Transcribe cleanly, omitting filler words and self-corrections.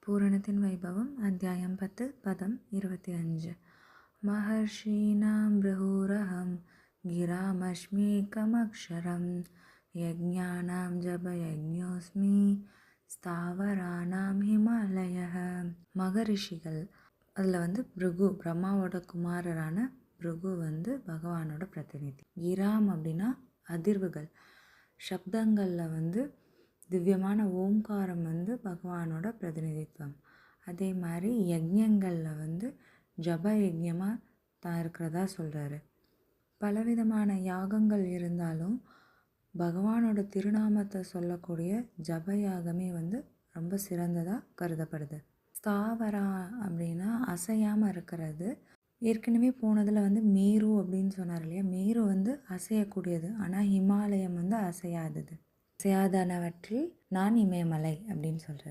பூரணத்தின் வைபவம் அத்தியாயம் 10 பதம் 25. மஹர்ஷீணாம் ப்ரஹூரஹம் கிராமஷ்மீகமக்ஷரம் யஜ்ஞானாம் ஜபயஜ்ஞோஸ்மி ஸ்தாவரானாம் ஹிமாலயः. மகரிஷிகள் அதில் பிருகு பிரம்மாவோட குமாரரான பிருகு பகவானோட பிரதிநிதி. கிராம் அப்படின்னா அதிர்வுகள், சப்தங்களில் திவ்யமான ஓம்காரம் பகவானோட பிரதிநிதித்துவம். அதே மாதிரி யஜ்ஞங்களில் ஜப யஜ்ஞமாக தான் இருக்கிறதா சொல்கிறாரு. பலவிதமான யாகங்கள் இருந்தாலும் பகவானோட திருநாமத்தை சொல்லக்கூடிய ஜப யாகமே ரொம்ப சிறந்ததாக கருதப்படுது. ஸ்தாவரா அப்படின்னா அசையாமல் இருக்கிறது. ஏற்கனவே போனதில் மேரு அப்படின்னு சொன்னார் இல்லையா, மேரு அசையக்கூடியது, ஆனால் ஹிமாலயம் அசையாதது. அசையாதனவற்றில் நான் இமயமலை அப்படின்னு சொல்கிறார்.